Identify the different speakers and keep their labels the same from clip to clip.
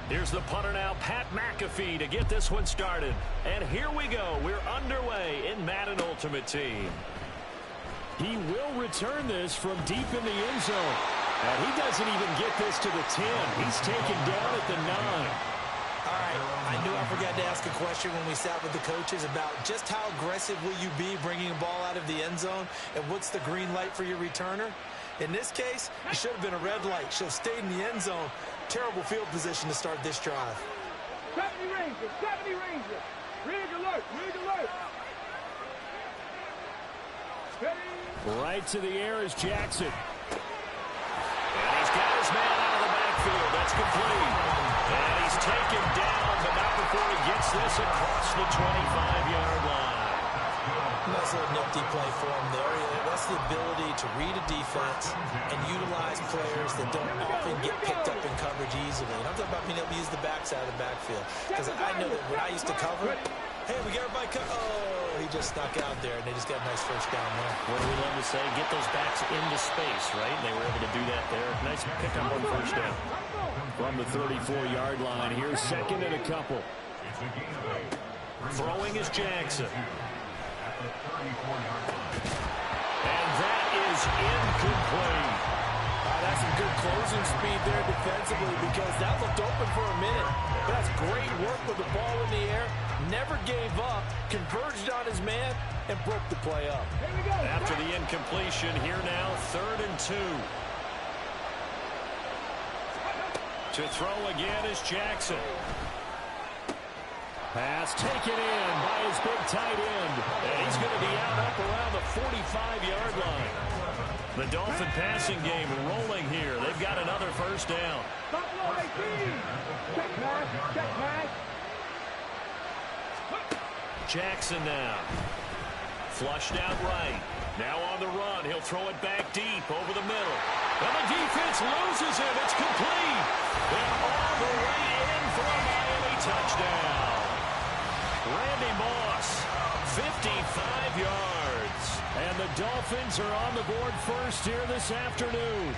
Speaker 1: Here's the punter now, Pat McAfee, to get this one started. And here we go. We're underway in Madden Ultimate Team. He will return this from deep in the end zone. And he doesn't even get this to the 10. He's taken down at the 9.
Speaker 2: All right, I knew I forgot to ask a question when we sat with the coaches about just how aggressive will you be bringing a ball out of the end zone, and what's the green light for your returner? In this case, it should have been a red light. Should have stayed in the end zone. Terrible field position to start this drive.
Speaker 3: 70 Rangers, 70 Rangers. Rig alert, rig alert.
Speaker 1: Right to the air is Jackson. And he's got his man out of the backfield. That's complete. And he's taken down, but not before he gets this across the 25-yard line.
Speaker 2: Nice little nifty play for him there. That's the ability to read a defense and utilize players that don't often get picked up in coverage easily. And I'm talking about being able to use the backside of the backfield. Because I know that when I used to cover, hey, we got everybody oh, he just snuck out there, and they just got a nice first down there.
Speaker 1: What do we love to say? Get those backs into space, right? And they were able to do that there. Nice pick up on first down. From the 34-yard line, here's second and a couple. Throwing is Jackson. And that is incomplete.
Speaker 2: That's some good closing speed there defensively, because that looked open for a minute. But that's great work with the ball in the air. Never gave up, converged on his man, and broke the play up.
Speaker 1: After the incompletion, here now, 3rd and 2. To throw again is Jackson. Pass taken in by his big tight end. And he's going to be out up around the 45-yard line. The Dolphin passing game rolling here. They've got another first down.
Speaker 3: Check pass, check pass.
Speaker 1: Jackson now. Flushed out right. Now on the run. He'll throw it back deep over the middle. And the defense loses him. It's complete. And all the way in for a Miami touchdown. Randy Moss, 55 yards. And the Dolphins are on the board first here this afternoon.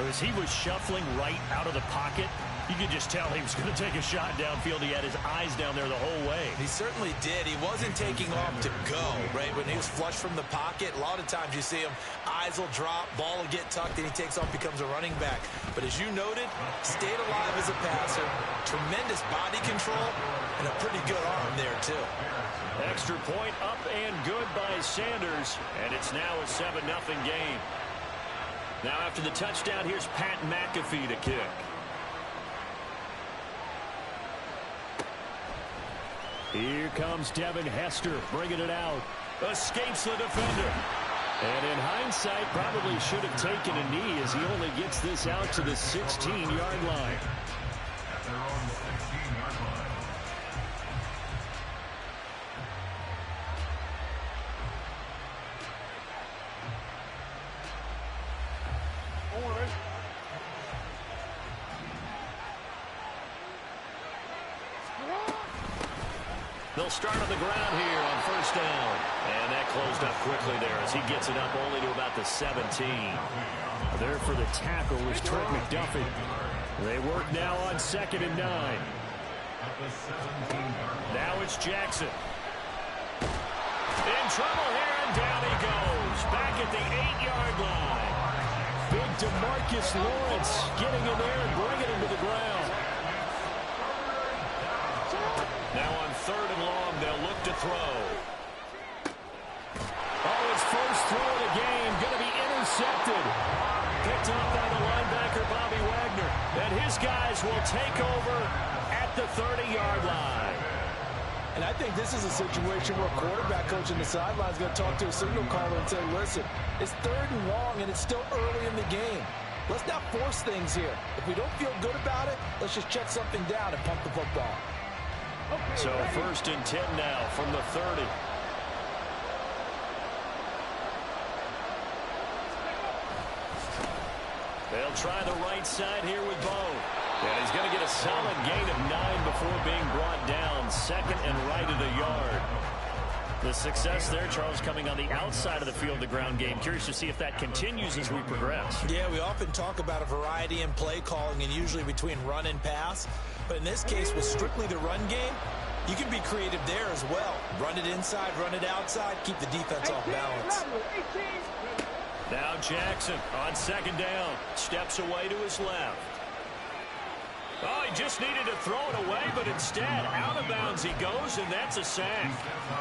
Speaker 1: As he was shuffling right out of the pocket, you could just tell he was going to take a shot downfield. He had his eyes down there the whole way.
Speaker 2: He certainly did. He wasn't taking off to go, right? When he was flush from the pocket, a lot of times you see him, eyes will drop, ball will get tucked, and he takes off, becomes a running back. But as you noted, stayed alive as a passer, tremendous body control, and a pretty good arm there, too.
Speaker 1: Extra point up and good by Sanders, and it's now a 7-0 game. Now after the touchdown, here's Pat McAfee to kick. Here comes Devin Hester bringing it out. Escapes the defender. And in hindsight, probably should have taken a knee as he only gets this out to the 16-yard line. They'll start on the ground here on first down. And that closed up quickly there as he gets it up only to about the 17. There for the tackle was Trent McDuffie. They work now on 2nd and 9. Now it's Jackson. In trouble here, and down he goes. Back at the 8-yard line. Big DeMarcus Lawrence getting in there and bringing him to the ground. Now on 3rd and long, they'll look to throw. Oh, his first throw of the game, going to be intercepted. Picked up by the linebacker, Bobby Wagner. And his guys will take over at the 30-yard line.
Speaker 2: And I think this is a situation where a quarterback coach on the sideline is going to talk to a signal caller and say, listen, it's 3rd and long, and it's still early in the game. Let's not force things here. If we don't feel good about it, let's just check something down and pump the football.
Speaker 1: So 1st and 10 now from the 30. They'll try the right side here with Bo. And he's going to get a solid gain of 9 before being brought down. 2nd and right at a yard. The success there, Charles, coming on the outside of the field, the ground game. Curious to see if that continues as we progress.
Speaker 2: Yeah, we often talk about a variety in play calling and usually between run and pass. But in this case, with strictly the run game, you can be creative there as well. Run it inside, run it outside, keep the defense off balance.
Speaker 1: Now Jackson on second down. Steps away to his left. Oh, he just needed to throw it away, but instead, out of bounds he goes, and that's a sack.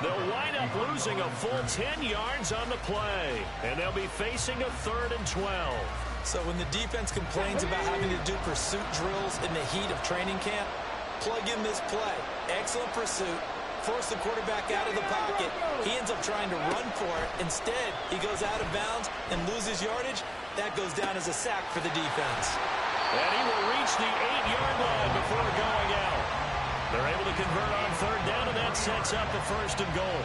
Speaker 1: They'll wind up losing a full 10 yards on the play, and they'll be facing a 3rd and 12.
Speaker 2: So when the defense complains about having to do pursuit drills in the heat of training camp, plug in this play. Excellent pursuit. Force the quarterback out of the pocket. He ends up trying to run for it. Instead, he goes out of bounds and loses yardage. That goes down as a sack for the defense.
Speaker 1: And he will reach the 8-yard line before going out. They're able to convert on 3rd down, and that sets up a 1st and goal.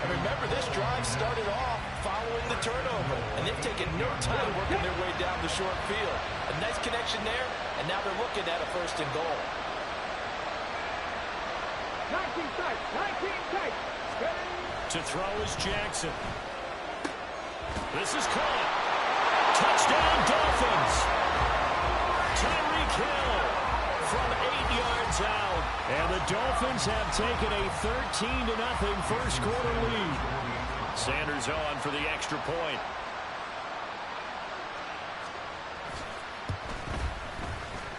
Speaker 4: And remember, this drive started off following the turnover, and they've taken no time working their way down the short field. A nice connection there, and now they're looking at a 1st and goal.
Speaker 3: 19 tight, 19 tight.
Speaker 1: To throw is Jackson. This is caught. Touchdown, Dolphins. Tyreek Hill from 8 yards out. And the Dolphins have taken a 13-0 first quarter lead. Sanders on for the extra point.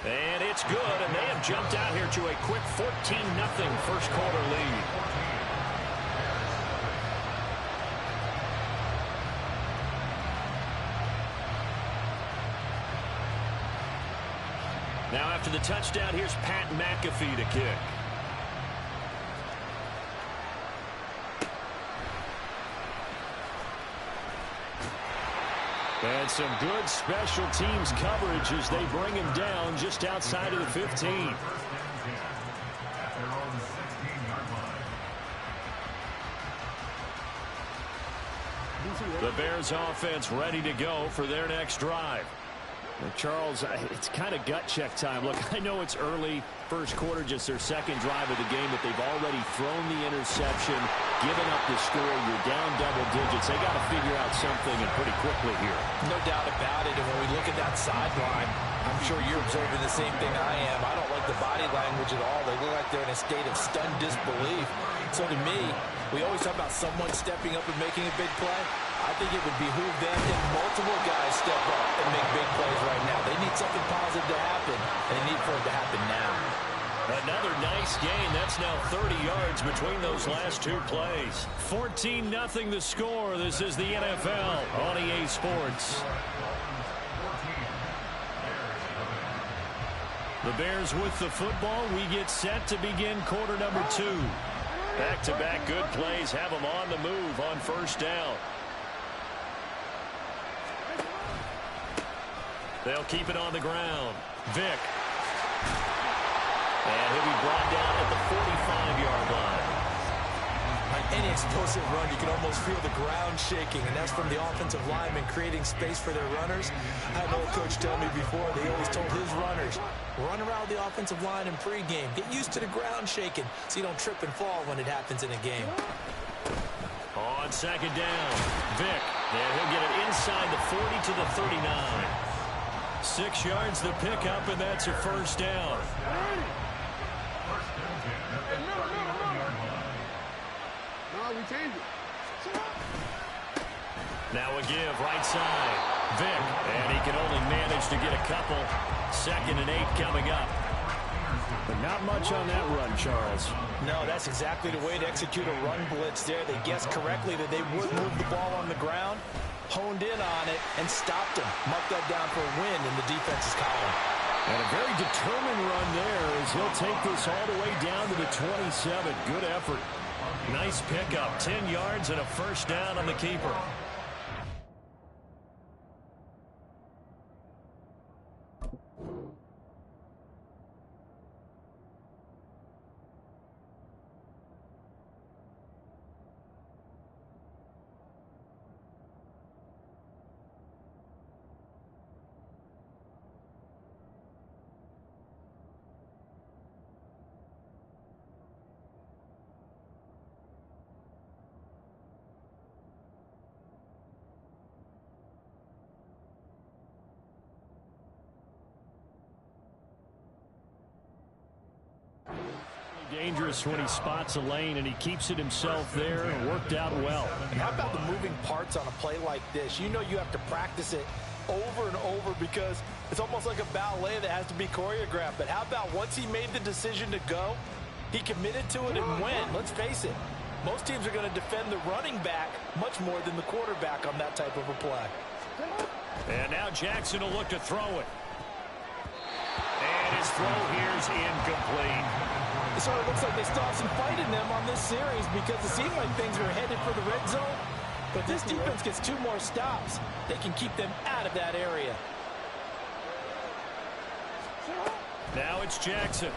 Speaker 1: And it's good, and they have jumped out here to a quick 14-0 first quarter lead. Now after the touchdown, here's Pat McAfee to kick. And some good special teams coverage as they bring him down just outside of the 15. The Bears offense ready to go for their next drive. Well, Charles, it's kind of gut check time. Look, I know it's early, first quarter, just their second drive of the game, but they've already thrown the interception, given up the score. You're down double digits. They got to figure out something, and pretty quickly here.
Speaker 2: No doubt about it. And when we look at that sideline, I'm sure you're observing the same thing I am. I don't like the body language at all. They look like they're in a state of stunned disbelief. So to me, we always talk about someone stepping up and making a big play. I think it would behoove them if multiple guys step up and make big plays right now. They need something positive to happen, and they need for it to happen now.
Speaker 1: Another nice gain. That's now 30 yards between those last two plays. 14-0 the score. This is the NFL on EA Sports. The Bears with the football. We get set to begin quarter number 2. Back-to-back good plays have them on the move on first down. They'll keep it on the ground. Vick. And he'll be brought down at the 45-yard line.
Speaker 2: On any explosive run, you can almost feel the ground shaking, and that's from the offensive linemen creating space for their runners. I had an old coach tell me before, they always told his runners, run around the offensive line in pregame. Get used to the ground shaking so you don't trip and fall when it happens in a game.
Speaker 1: On second down, Vick. And he'll get it inside the 40 to the 39. 6 yards the pickup, and that's a first down.
Speaker 3: No, we changed it.
Speaker 1: Now a give right side. Vick, and he can only manage to get a couple. 2nd and 8 coming up. But not much on that run, Charles.
Speaker 2: No, that's exactly the way to execute a run blitz there. They guessed correctly that they would move the ball on the ground, honed in on it, and stopped him. Marked that down for a win in the defense's column.
Speaker 1: And a very determined run there as he'll take this all the way down to the 27. Good effort. Nice pickup. 10 yards and a first down on the keeper. dangerous when he spots a lane, and he keeps it himself there. It worked out well.
Speaker 4: And how about the moving parts on a play like this? You know you have to practice it over and over because it's almost like a ballet that has to be choreographed. But how about once he made the decision to go, he committed to it and went. Let's face it, most teams are going to defend the running back much more than the quarterback on that type of a play.
Speaker 1: And now Jackson will look to throw it. And his throw here is incomplete.
Speaker 4: It sort of looks like they still have some fight in them on this series because it seemed like things were headed for the red zone. But this defense gets 2 more stops. They can keep them out of that area.
Speaker 1: Now it's Jackson.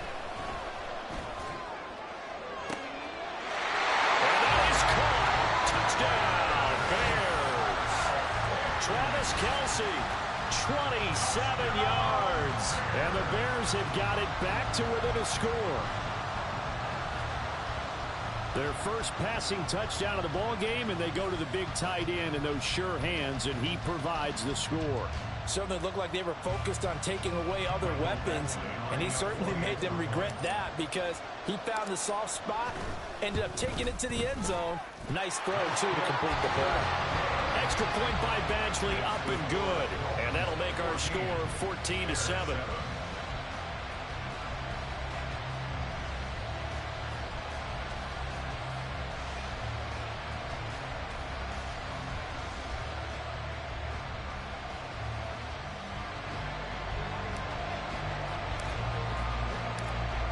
Speaker 1: And that is caught. Touchdown, Bears. Travis Kelce, 27 yards. And the Bears have got it back to within a score. Their first passing touchdown of the ball game, and they go to the big tight end in those sure hands, and he provides the score.
Speaker 4: Certainly looked like they were focused on taking away other weapons, and he certainly made them regret that because he found the soft spot, ended up taking it to the end zone. Nice throw, too, to complete the play.
Speaker 1: Extra point by Badgley, up and good. And that'll make our score 14-7.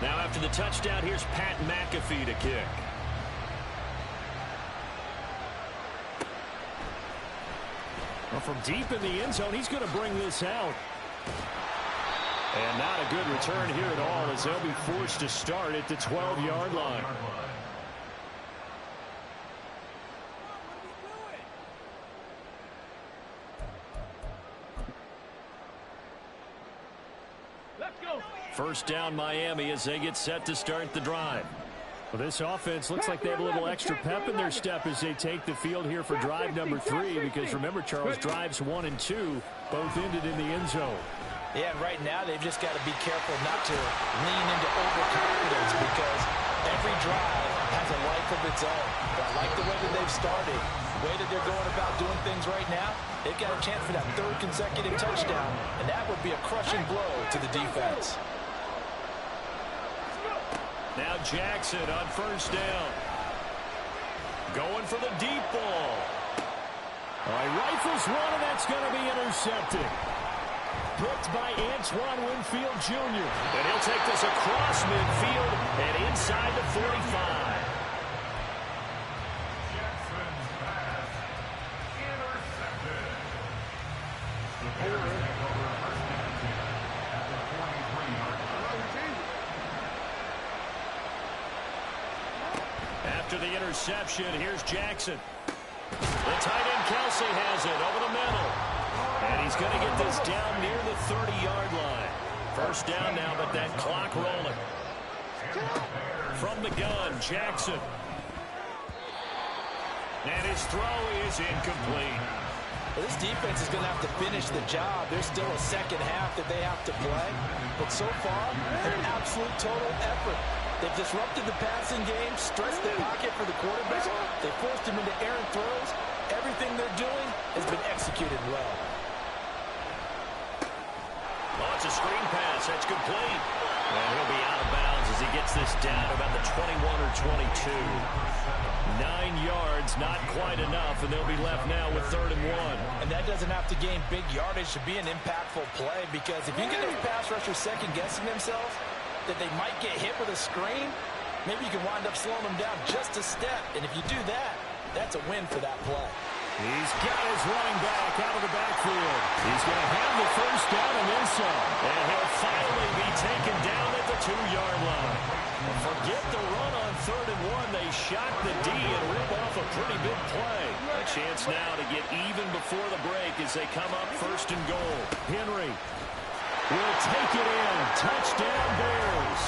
Speaker 1: Now after the touchdown, here's Pat McAfee to kick. Well, from deep in the end zone, he's going to bring this out. And not a good return here at all as they'll be forced to start at the 12-yard line. First down Miami as they get set to start the drive. Well, this offense looks like they have a little extra pep in their step as they take the field here for drive number 3 because remember, Charles, drives 1 and 2 both ended in the end zone.
Speaker 4: Yeah, and right now they've just got to be careful not to lean into overconfidence because every drive has a life of its own. But I like the way that they've started, the way that they're going about doing things right now. They've got a chance for that 3rd consecutive touchdown, and that would be a crushing blow to the defense.
Speaker 1: Now Jackson on first down. Going for the deep ball. All right, rifles one, and that's going to be intercepted. Picked by Antoine Winfield Jr. And he'll take this across midfield and inside the 45. After the interception, here's Jackson. The tight end Kelce has it over the middle. And he's going to get this down near the 30-yard line. First down now, but that clock rolling. From the gun, Jackson. And his throw is incomplete.
Speaker 4: Well, this defense is going to have to finish the job. There's still a second half that they have to play. But so far, an absolute total effort. They've disrupted the passing game, stressed the pocket for the quarterback. They forced him into errant throws. Everything they're doing has been executed well.
Speaker 1: Oh, it's a screen pass. That's complete. And he'll be out of bounds as he gets this down about the 21 or 22. 9 yards, not quite enough, and they'll be left now with 3rd and 1.
Speaker 4: And that doesn't have to gain big yardage to be an impactful play because if you get those pass rushers second-guessing themselves, that they might get hit with a screen, maybe you can wind up slowing them down just a step. And if you do that, that's a win for that play.
Speaker 1: He's got his running back out of the backfield. He's going to have the first down and then some. And he'll finally be taken down at the 2-yard line. Forget the run on 3rd and 1. They shot the D and rip off a pretty big play. A chance now to get even before the break as they come up 1st and goal. Henry will take it in. Touchdown, Bears.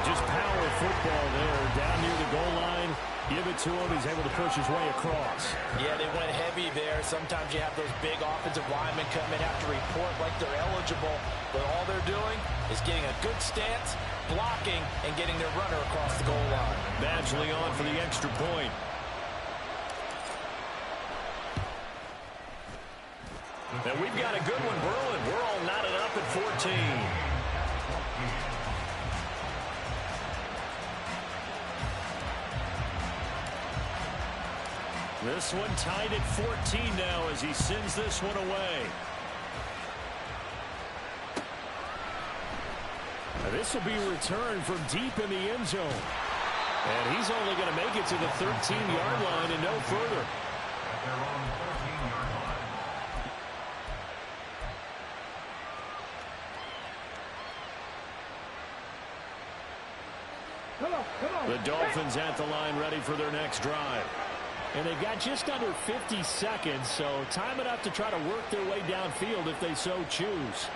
Speaker 1: Just power football there. Down near the goal line. Give it to him. He's able to push his way across.
Speaker 2: Yeah, they went heavy there. Sometimes you have those big offensive linemen come in, have to report like they're eligible. But all they're doing is getting a good stance, blocking, and getting their runner across the goal line.
Speaker 1: Badgley on for the extra point. And we've got a good one brewing. We're all knotted up at 14. This one tied at 14 now as he sends this one away. This will be returned from deep in the end zone. And he's only going to make it to the 13-yard line and no further. The Dolphins at the line ready for their next drive.
Speaker 5: And they've got just under 50 seconds, so time enough to try to work their way downfield if they so choose.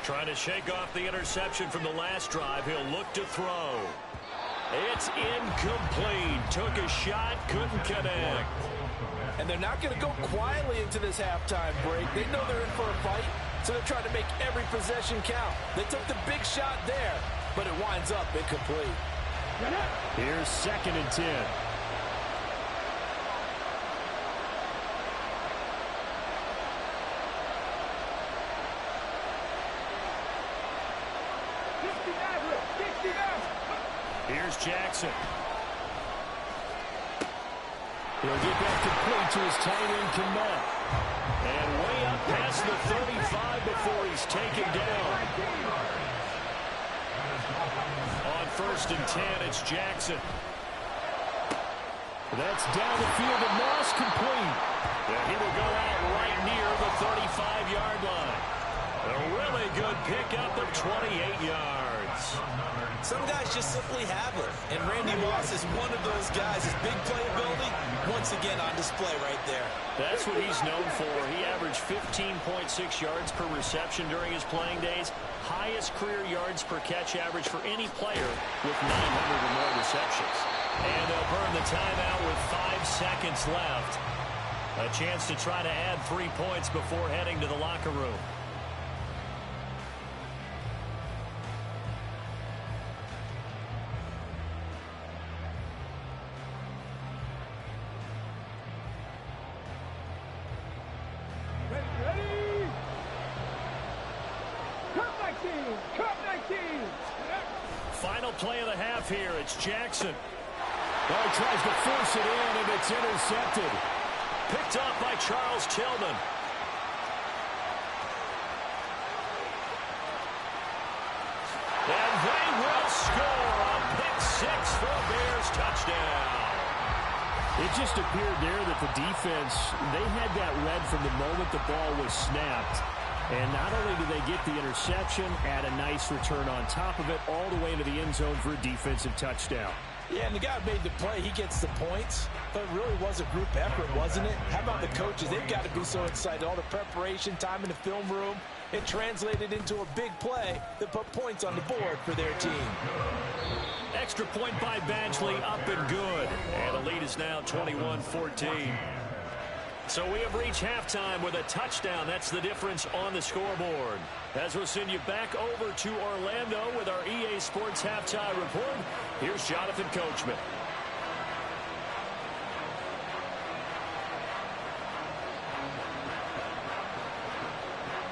Speaker 1: Trying to shake off the interception from the last drive. He'll look to throw. It's incomplete. Took a shot, couldn't connect.
Speaker 2: And they're not going to go quietly into this halftime break. They know they're in for a fight, so they're trying to make every possession count. They took the big shot there, but it winds up incomplete.
Speaker 5: Here's 2nd and 10.
Speaker 1: Here's Jackson.
Speaker 5: He'll get that complete to his tight end, Komet.
Speaker 1: And way up past the 35 before he's taken down. On 1st and 10, it's Jackson.
Speaker 5: That's down the field to Moss, complete.
Speaker 1: And he will go out right near the 35-yard line. A really good pickup of 28 yards.
Speaker 2: Some guys just simply have it, and Randy Moss is one of those guys. His big playability, once again on display right there.
Speaker 1: That's what he's known for. He averaged 15.6 yards per reception during his playing days. Highest career yards per catch average for any player with 900 or more receptions. And they'll burn the timeout with 5 seconds left. A chance to try to add 3 points before heading to the locker room. Final play of the half here. It's Jackson.
Speaker 5: Oh, he tries to force it in, and it's intercepted.
Speaker 1: Picked up by Charles Tillman. And they will score a pick 6 for a Bears touchdown.
Speaker 5: It just appeared there that the defense, they had that read from the moment the ball was snapped. And not only did they get the interception, add a nice return on top of it, all the way into the end zone for a defensive touchdown.
Speaker 2: Yeah, and the guy who made the play, he gets the points. But it really was a group effort, wasn't it? How about the coaches? They've got to be so excited. All the preparation, time in the film room, it translated into a big play that put points on the board for their team.
Speaker 1: Extra point by Badgley, up and good. And the lead is now 21-14. So we have reached halftime with a touchdown. That's the difference on the scoreboard. As we'll send you back over to Orlando with our EA Sports Halftime Report, here's Jonathan Coachman.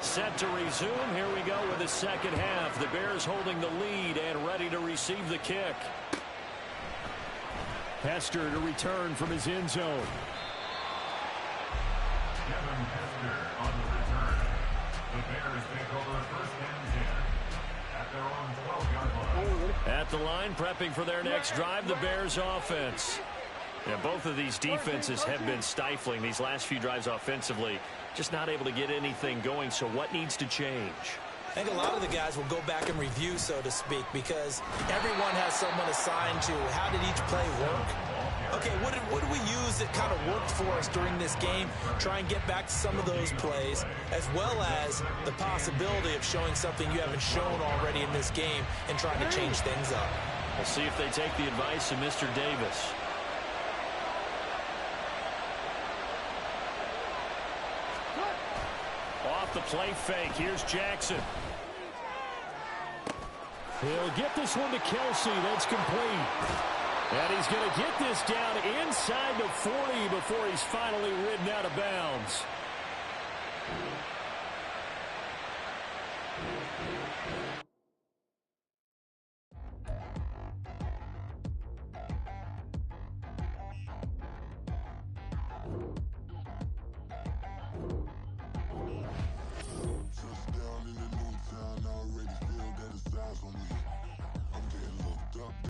Speaker 1: Set to resume. Here we go with the second half. The Bears holding the lead and ready to receive the kick.
Speaker 5: Hester to return from his end zone.
Speaker 6: Kevin Hester on the return. The Bears take over 1st and 10 at their own 12-yard line.
Speaker 1: At the line, prepping for their next drive, the Bears offense. Yeah, both of these defenses have been stifling these last few drives offensively. Just not able to get anything going, so what needs to change?
Speaker 2: I think a lot of the guys will go back and review, so to speak, because everyone has someone assigned to how did each play work. okay, what did we use that kind of worked for us during this game? Try and get back to some of those plays, as well as the possibility of showing something you haven't shown already in this game and trying to change things up.
Speaker 1: We'll see if they take the advice of Mr. Davis. Off the play fake. Here's Jackson.
Speaker 5: He'll get this one to Kelsey. That's complete. And he's going to get this down inside the 40 before he's finally ridden out of bounds.